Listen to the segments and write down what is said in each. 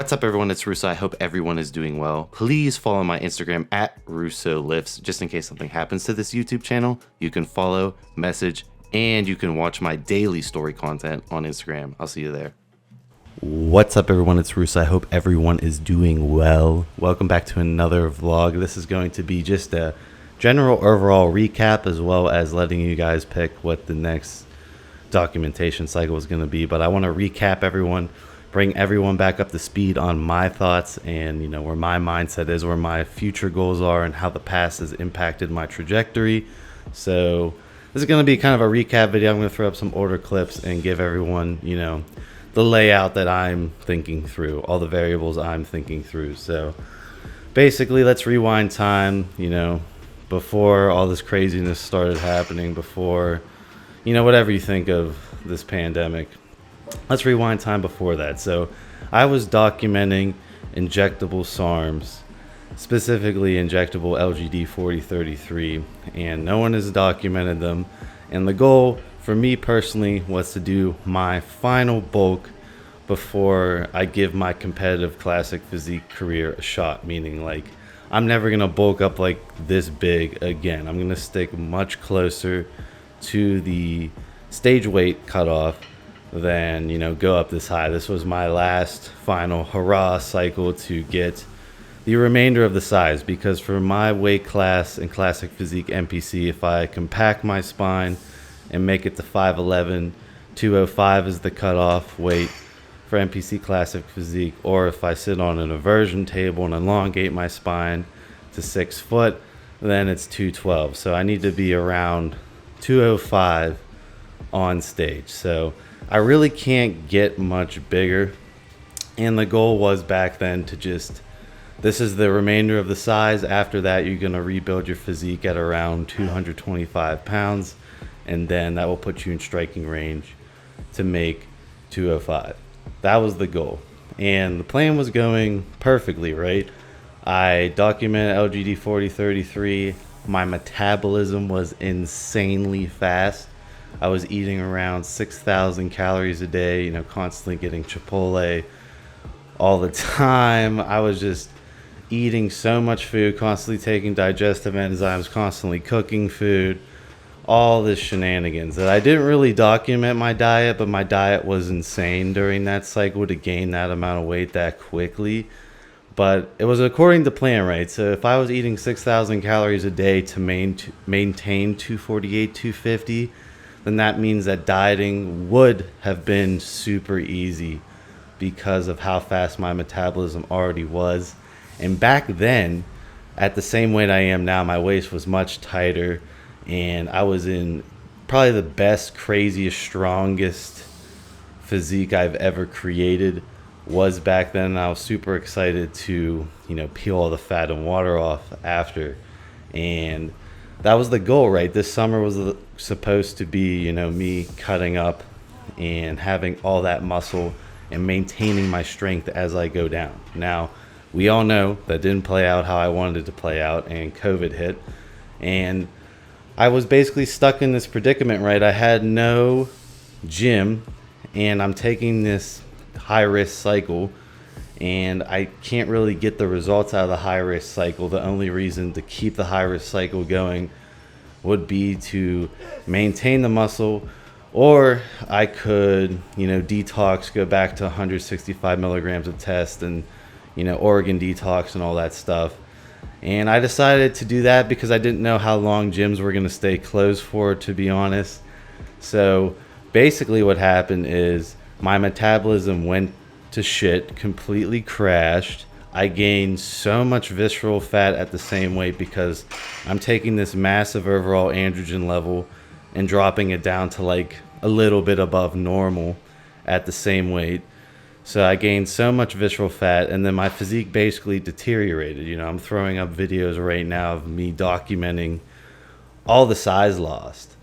What's up, everyone? It's Russo. I hope everyone is doing well. Please follow my Instagram at RussoLifts, just in case something happens to this YouTube channel. You can follow, message, and you can watch my daily story content on Instagram. I'll see you there. What's up, everyone? It's Russo. I hope everyone is doing well. Welcome back to another vlog. This is going to be just a general overall recap, as well as letting you guys pick what the next documentation cycle is going to be. But I want to recap everyone, bring everyone back up to speed on my thoughts and, where my mindset is, where my future goals are, and how the past has impacted my trajectory. So this is going to be kind of a recap video. I'm going to throw up some order clips and give everyone, the layout that I'm thinking through, all the variables I'm thinking through. So basically, let's rewind time, before all this craziness started happening, before, whatever you think of this pandemic. Let's rewind time before that. So I was documenting injectable SARMs, specifically injectable LGD 4033, and no one has documented them. And the goal for me personally was to do my final bulk before I give my competitive Classic Physique career a shot, meaning like I'm never going to bulk up like this big again. I'm going to stick much closer to the stage weight cutoff than go up this high. This was my last final hurrah cycle to get the remainder of the size, because for my weight class in Classic Physique NPC, if I compact my spine and make it to 5'11", 205 is the cutoff weight for NPC Classic Physique, or if I sit on an inversion table and elongate my spine to 6 foot, then it's 212. So I need to be around 205 on stage. So I really can't get much bigger. And the goal was back then to just, this is the remainder of the size. After that, you're going to rebuild your physique at around 225 pounds. And then that will put you in striking range to make 205. That was the goal. And the plan was going perfectly, right? I documented LGD 4033. My metabolism was insanely fast. I was eating around 6,000 calories a day, constantly getting Chipotle all the time. I was just eating so much food, constantly taking digestive enzymes, constantly cooking food, all this shenanigans that I didn't really document my diet, but my diet was insane during that cycle to gain that amount of weight that quickly. But it was according to plan, right? So if I was eating 6,000 calories a day to maintain 248, 250, then that means that dieting would have been super easy because of how fast my metabolism already was. And back then, at the same weight I am now, my waist was much tighter, and I was in probably the best, craziest, strongest physique I've ever created was back then. And I was super excited to, peel all the fat and water off after. And that was the goal, right? This summer was supposed to be, me cutting up and having all that muscle and maintaining my strength as I go down. Now, we all know that didn't play out how I wanted it to play out, and COVID hit. And I was basically stuck in this predicament, right? I had no gym, and I'm taking this high-risk cycle, and I can't really get the results out of the high-risk cycle. The only reason to keep the high-risk cycle going would be to maintain the muscle, or I could, detox, go back to 165 milligrams of test and, Oregon detox and all that stuff. And I decided to do that because I didn't know how long gyms were going to stay closed for, to be honest. So basically what happened is my metabolism went to shit, completely crashed. I gained so much visceral fat at the same weight because I'm taking this massive overall androgen level and dropping it down to like a little bit above normal at the same weight. So I gained so much visceral fat, and then my physique basically deteriorated. I'm throwing up videos right now of me documenting all the size lost.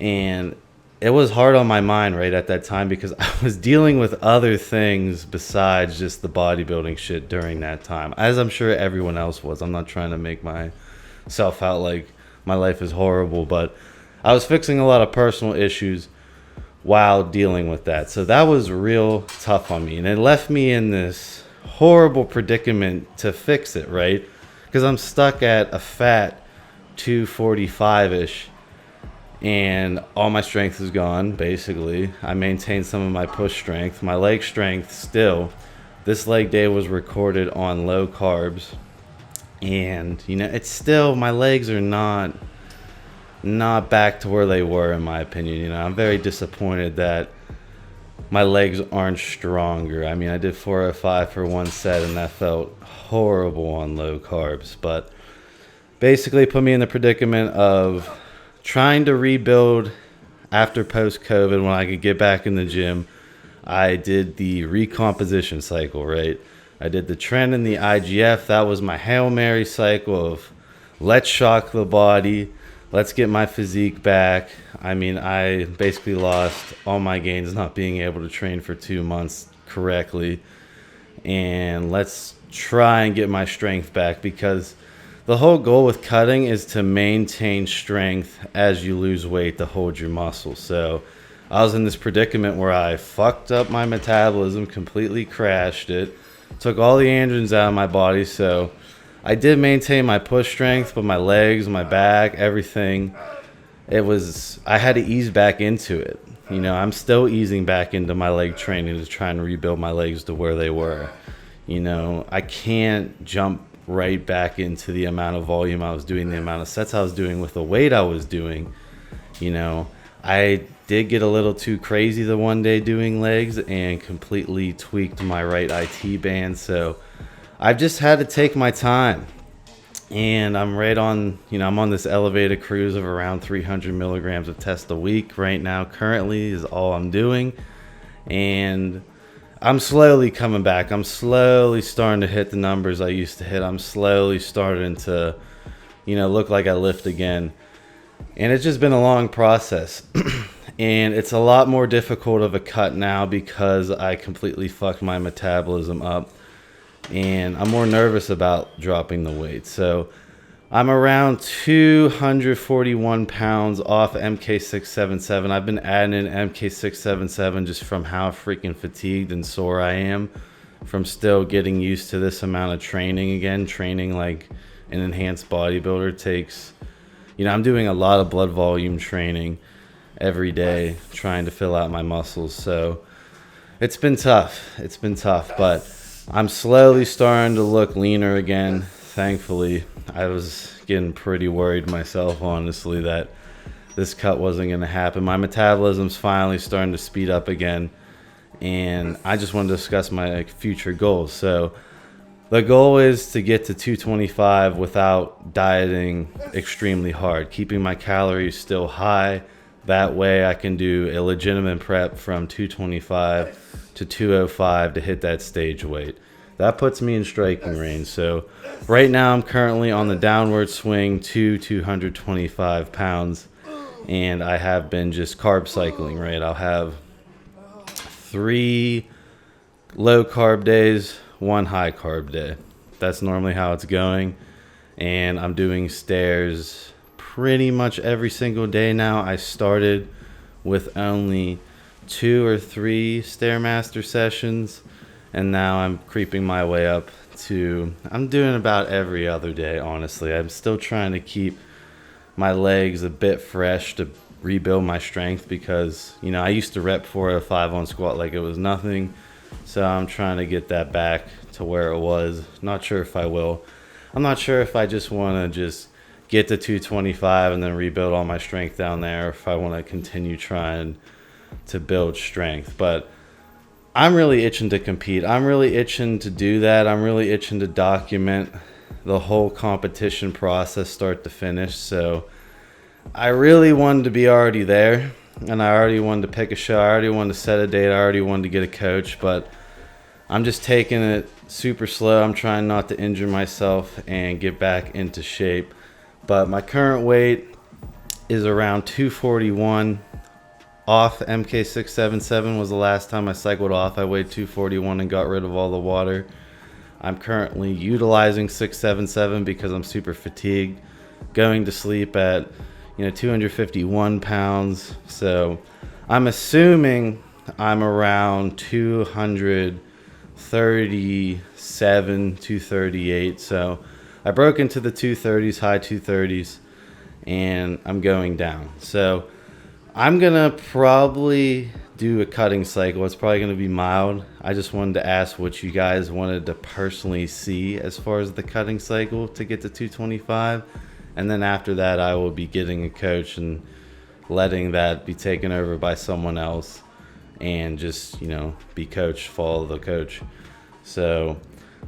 And it was hard on my mind right at that time because I was dealing with other things besides just the bodybuilding shit during that time, as I'm sure everyone else was. I'm not trying to make myself out like my life is horrible, but I was fixing a lot of personal issues while dealing with that. So that was real tough on me, and it left me in this horrible predicament to fix it, right? Because I'm stuck at a fat 245-ish, and all my strength is gone, basically. I maintained some of my push strength. My leg strength still. This leg day was recorded on low carbs. And, you know, it's still, my legs are not back to where they were, in my opinion. You know, I'm very disappointed that my legs aren't stronger. I mean, I did 405 for one set, and that felt horrible on low carbs. But basically put me in the predicament of trying to rebuild after post-COVID when I could get back in the gym. I did the recomposition cycle, right? I did the trend and the IGF. That was my Hail Mary cycle of let's shock the body, let's get my physique back. I mean, I basically lost all my gains not being able to train for 2 months correctly. And let's try and get my strength back, because the whole goal with cutting is to maintain strength as you lose weight to hold your muscles. So I was in this predicament where I fucked up my metabolism, completely crashed it, took all the androgens out of my body. So I did maintain my push strength, but my legs, my back, everything, I had to ease back into it. You know, I'm still easing back into my leg training to try and rebuild my legs to where they were. You know, I can't jump right back into the amount of volume I was doing, the amount of sets I was doing with the weight I was doing. You know, I did get a little too crazy the one day doing legs and completely tweaked my right IT band. So I've just had to take my time, and I'm right on, you know, I'm on this elevated cruise of around 300 milligrams of test a week right now. Currently is all I'm doing, and I'm slowly coming back. I'm slowly starting to hit the numbers I used to hit. I'm slowly starting to, you know, look like I lift again. And it's just been a long process. And it's a lot more difficult of a cut now because I completely fucked my metabolism up. And I'm more nervous about dropping the weight. So I'm around 241 pounds off MK677. I've been adding in MK677 just from how freaking fatigued and sore I am from still getting used to this amount of training again. Training like an enhanced bodybuilder takes, you know, I'm doing a lot of blood volume training every day, trying to fill out my muscles. So it's been tough. It's been tough, but I'm slowly starting to look leaner again, thankfully. I was getting pretty worried myself, honestly, that this cut wasn't going to happen. My metabolism's finally starting to speed up again, and I just want to discuss my future goals. So the goal is to get to 225 without dieting extremely hard, keeping my calories still high. That way I can do a legitimate prep from 225 to 205 to hit that stage weight. That puts me in striking range. So right now I'm currently on the downward swing to 225 pounds, and I have been just carb cycling, right? I'll have 3 low carb days, 1 high carb day. That's normally how it's going. And I'm doing stairs pretty much every single day now. I started with only 2 or 3 Stairmaster sessions, and now I'm creeping my way up to, I'm doing about every other day, honestly. I'm still trying to keep my legs a bit fresh to rebuild my strength because, you know, I used to rep 405 on squat like it was nothing. So I'm trying to get that back to where it was. Not sure if I will. I'm not sure if I just want to just get to 225 and then rebuild all my strength down there, or if I want to continue trying to build strength. But I'm really itching to compete. I'm really itching to do that. I'm really itching to document the whole competition process start to finish. So I really wanted to be already there, and I already wanted to pick a show. I already wanted to set a date. I already wanted to get a coach, but I'm just taking it super slow. I'm trying not to injure myself and get back into shape. But my current weight is around 241 off. MK677 was the last time I cycled off. I weighed 241 and got rid of all the water. I'm currently utilizing 677 because I'm super fatigued, going to sleep at 251 pounds. So I'm assuming I'm around 200 237, 238. So I broke into the 230s, high 230s, and I'm going down. So I'm gonna probably do a cutting cycle. It's probably gonna be mild. I just wanted to ask what you guys wanted to personally see as far as the cutting cycle to get to 225. And then after that, I will be getting a coach and letting that be taken over by someone else, and just, you know, be coach, follow the coach. So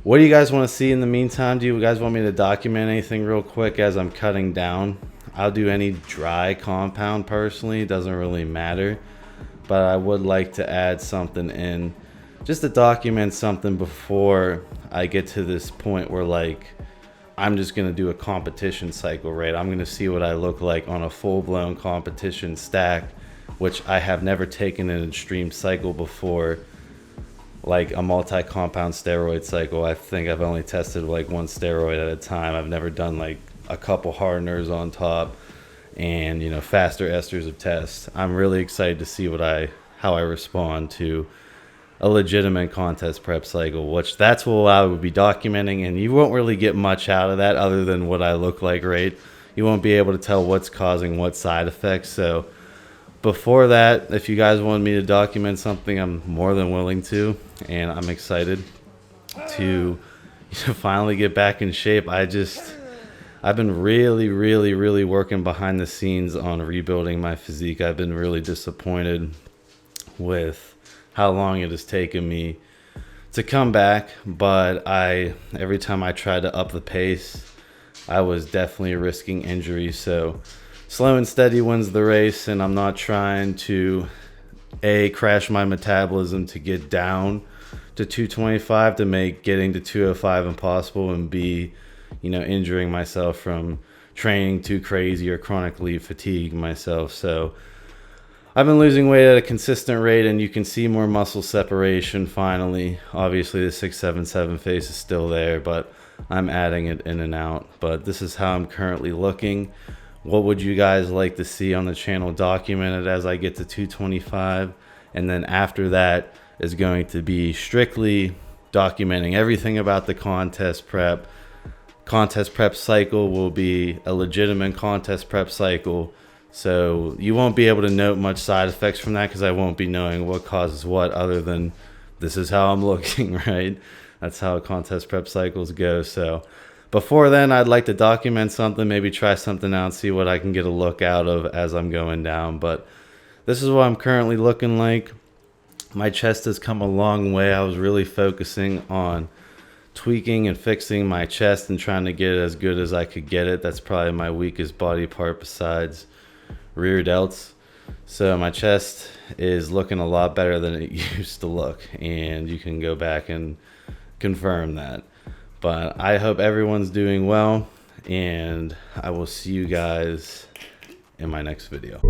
what do you guys want to see in the meantime? Do you guys want me to document anything real quick as I'm cutting down? I'll do any dry compound personally, it doesn't really matter, but I would like to add something in just to document something before I get to this point where, like, I'm just going to do a competition cycle, right? I'm going to see what I look like on a full-blown competition stack, which I have never taken an extreme cycle before, like a multi-compound steroid cycle. I think I've only tested like one steroid at a time. I've never done like a couple hardeners on top and, you know, faster esters of tests. I'm really excited to see how I respond to a legitimate contest prep cycle, which that's what I would be documenting, and you won't really get much out of that other than what I look like, right? You won't be able to tell what's causing what side effects. So before that, if you guys want me to document something, I'm more than willing to, and I'm excited to finally get back in shape. I've been really working behind the scenes on rebuilding my physique. I've been really disappointed with how long it has taken me to come back, but every time I tried to up the pace, I was definitely risking injury. So slow and steady wins the race, and I'm not trying to crash my metabolism to get down to 225 to make getting to 205 impossible, and B, you know, injuring myself from training too crazy or chronically fatigue myself. So I've been losing weight at a consistent rate, and you can see more muscle separation finally. Obviously the 677 face is still there, but I'm adding it in and out. But this is how I'm currently looking. What would you guys like to see on the channel documented as I get to 225? And then after that is going to be strictly documenting everything about the contest prep. Contest prep cycle will be a legitimate contest prep cycle. So you won't be able to note much side effects from that, because I won't be knowing what causes what, other than this is how I'm looking, right? That's how contest prep cycles go. So before then, I'd like to document something, maybe try something out, see what I can get a look out of as I'm going down. But this is what I'm currently looking like. My chest has come a long way. I was really focusing on tweaking and fixing my chest and trying to get it as good as I could get it. That's probably my weakest body part besides rear delts. So my chest is looking a lot better than it used to look, and you can go back and confirm that. But I hope everyone's doing well, and I will see you guys in my next video.